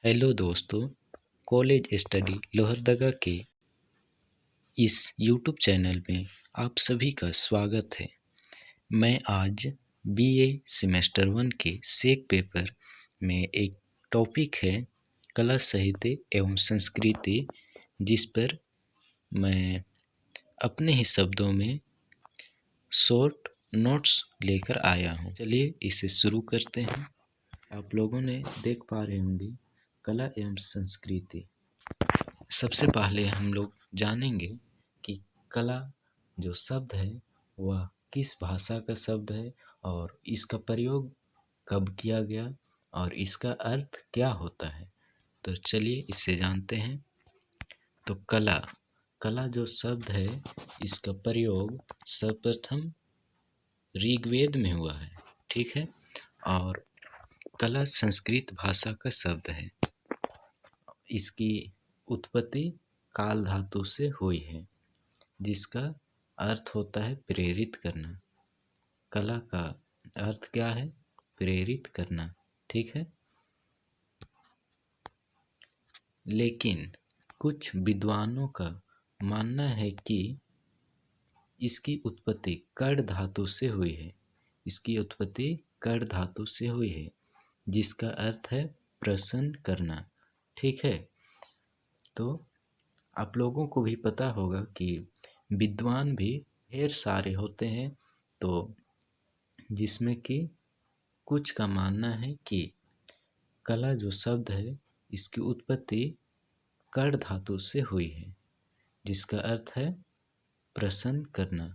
Hello दोस्तों, college study Lohardaga के इस यूट्यूब चैनल में आप सभी का स्वागत है। मैं आज बीए सेमेस्टर 1 के सेक पेपर में एक टॉपिक है कला साहित्य एवं संस्कृति, जिस पर मैं अपने ही शब्दों में शॉर्ट नोट्स लेकर आया हूँ। चलिए इसे शुरू करते हैं। आप लोगों ने देख पा रहे होंगे कला एवं संस्कृति। सबसे पहले हम लोग जानेंगे कि कला जो शब्द है वह किस भाषा का शब्द है और इसका प्रयोग कब किया गया और इसका अर्थ क्या होता है। तो चलिए इसे जानते हैं। तो कला जो शब्द है इसका प्रयोग सर्वप्रथम ऋग्वेद में हुआ है, ठीक है। और कला संस्कृत भाषा का शब्द है। इसकी उत्पत्ति काल धातु से हुई है, जिसका अर्थ होता है प्रेरित करना। कला का अर्थ क्या है? प्रेरित करना, ठीक है। लेकिन कुछ विद्वानों का मानना है कि इसकी उत्पत्ति कड़ धातु से हुई है। इसकी उत्पत्ति कड़ धातु से हुई है, जिसका अर्थ है प्रसन्न करना, ठीक है। तो आप लोगों को भी पता होगा कि विद्वान भी ढेर सारे होते हैं, तो जिसमें कि कुछ का मानना है कि कला जो शब्द है इसकी उत्पत्ति कड़ धातु से हुई है, जिसका अर्थ है प्रसन्न करना।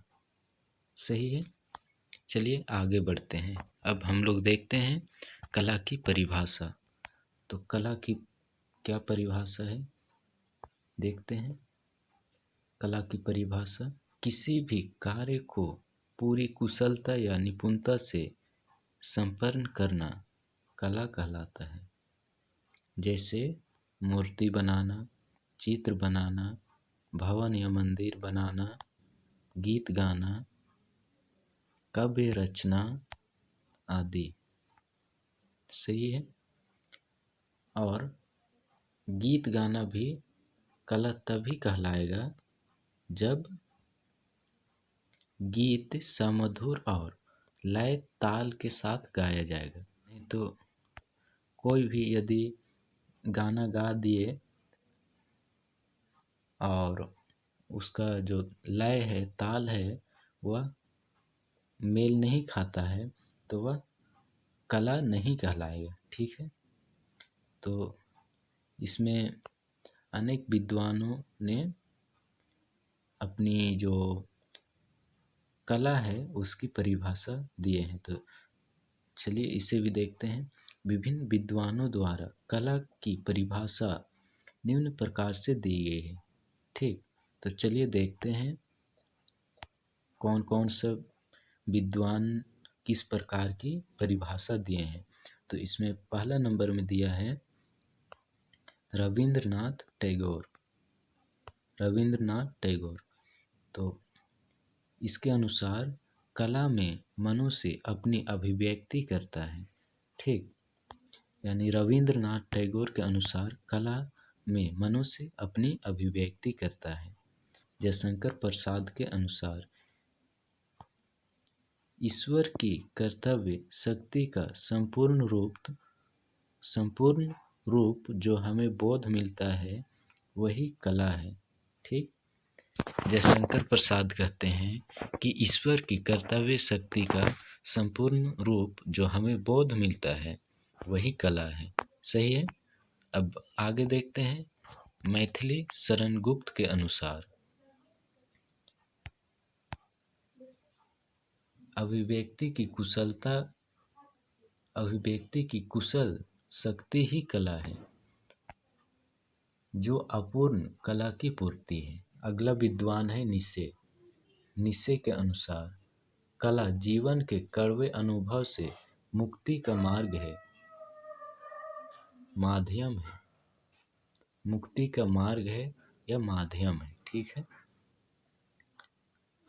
सही है। चलिए आगे बढ़ते हैं। अब हम लोग देखते हैं कला की परिभाषा। तो कला की क्या परिभाषा है देखते हैं। कला की परिभाषा किसी भी कार्य को पूरी कुशलता या निपुणता से संपन्न करना कला कहलाता है। जैसे मूर्ति बनाना, चित्र बनाना, भवन या मंदिर बनाना, गीत गाना, काव्य रचना आदि। सही है। और गीत गाना भी कला तभी कहलाएगा जब गीत समधुर और लय ताल के साथ गाया जाएगा। नहीं तो कोई भी यदि गाना गा दिए और उसका जो लय है, ताल है, वह मेल नहीं खाता है, तो वह कला नहीं कहलाएगा, ठीक है। तो इसमें अनेक विद्वानों ने अपनी जो कला है उसकी परिभाषा दिए हैं। तो चलिए इसे भी देखते हैं। विभिन्न विद्वानों द्वारा कला की परिभाषा निम्न प्रकार से दी गई है, ठीक। तो चलिए देखते हैं कौन कौन सा विद्वान किस प्रकार की परिभाषा दिए हैं। तो इसमें पहला नंबर में दिया है रविंद्रनाथ टैगोर। तो इसके अनुसार कला में मनुष्य अपनी अभिव्यक्ति करता है, ठीक। यानी रविंद्रनाथ टैगोर के अनुसार कला में मनुष्य अपनी अभिव्यक्ति करता है। जयशंकर प्रसाद के अनुसार ईश्वर की कर्तव्य शक्ति का संपूर्ण रूप जो हमें बोध मिलता है वही कला है, ठीक। जयशंकर प्रसाद कहते हैं कि ईश्वर की कर्तव्य शक्ति का संपूर्ण रूप जो हमें बोध मिलता है वही कला है। सही है। अब आगे देखते हैं मैथिली शरण गुप्त के अनुसार अभिव्यक्ति की कुशल शक्ति ही कला है, जो अपूर्ण कला की पूर्ति है। अगला विद्वान है निस्से के अनुसार कला जीवन के कड़वे अनुभव से मुक्ति का मार्ग है, माध्यम है। मुक्ति का मार्ग है या माध्यम है, ठीक है।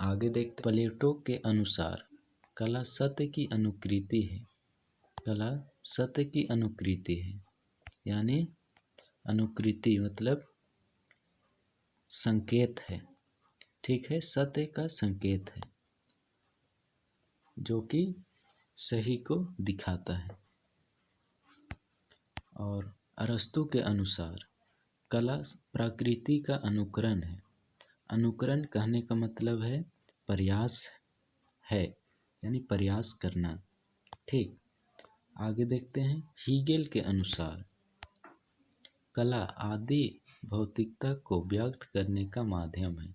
आगे देखते प्लेटो के अनुसार कला सत्य की अनुकृति है। कला सत्य की अनुकृति है, यानी अनुकृति मतलब संकेत है, ठीक है, सत्य का संकेत है जो कि सही को दिखाता है। और अरस्तू के अनुसार कला प्रकृति का अनुकरण है। अनुकरण कहने का मतलब है प्रयास है, यानी प्रयास करना, ठीक। आगे देखते हैं, हीगेल के अनुसार कला आदि भौतिकता को व्यक्त करने का माध्यम है,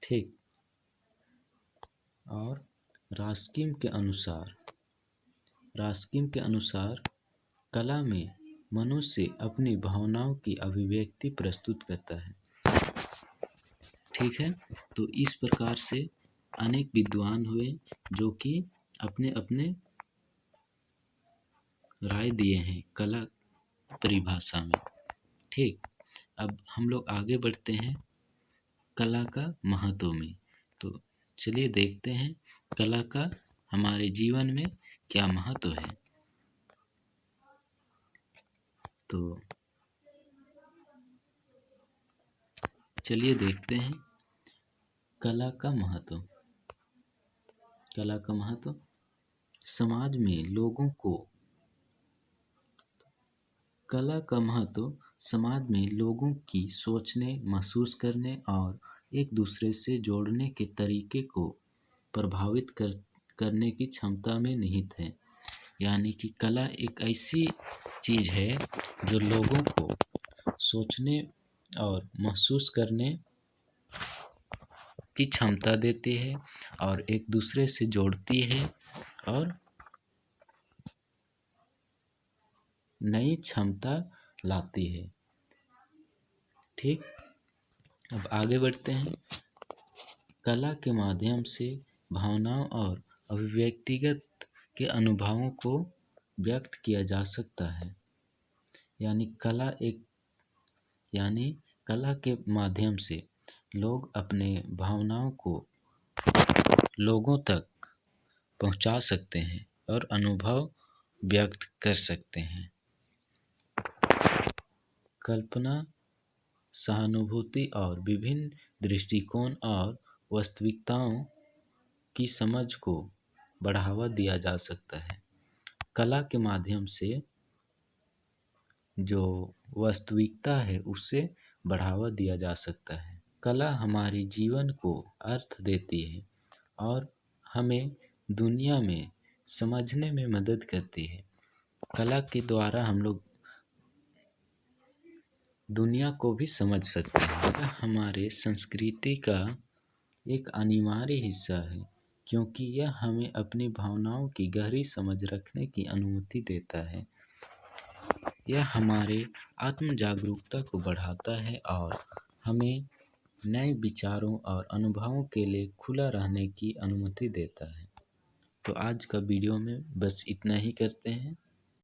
ठीक। और रास्किन के अनुसार कला में मनुष्य अपनी भावनाओं की अभिव्यक्ति प्रस्तुत करता है, ठीक है। तो इस प्रकार से अनेक विद्वान हुए जो कि अपने अपने राय दिए हैं कला परिभाषा में, ठीक। अब हम लोग आगे बढ़ते हैं कला का महत्व में। तो चलिए देखते हैं कला का हमारे जीवन में क्या महत्व है। तो चलिए देखते हैं कला का महत्व। कला का महत्व समाज में लोगों को, कला का महत्व समाज में लोगों की सोचने, महसूस करने और एक दूसरे से जोड़ने के तरीके को प्रभावित करने की क्षमता में निहित है। यानी कि कला एक ऐसी चीज़ है जो लोगों को सोचने और महसूस करने की क्षमता देती है और एक दूसरे से जोड़ती है और नई क्षमता लाती है, ठीक। अब आगे बढ़ते हैं, कला के माध्यम से भावनाओं और अभिव्यक्तिगत के अनुभवों को व्यक्त किया जा सकता है। यानी कला के माध्यम से लोग अपने भावनाओं को लोगों तक पहुंचा सकते हैं और अनुभव व्यक्त कर सकते हैं। कल्पना, सहानुभूति और विभिन्न दृष्टिकोण और वास्तविकताओं की समझ को बढ़ावा दिया जा सकता है। कला के माध्यम से जो वास्तविकता है उसे बढ़ावा दिया जा सकता है। कला हमारे जीवन को अर्थ देती है और हमें दुनिया में समझने में मदद करती है। कला के द्वारा हम लोग दुनिया को भी समझ सकते हैं। यह हमारे संस्कृति का एक अनिवार्य हिस्सा है क्योंकि यह हमें अपनी भावनाओं की गहरी समझ रखने की अनुमति देता है। यह हमारे आत्म जागरूकता को बढ़ाता है और हमें नए विचारों और अनुभवों के लिए खुला रहने की अनुमति देता है। तो आज का वीडियो में बस इतना ही करते हैं।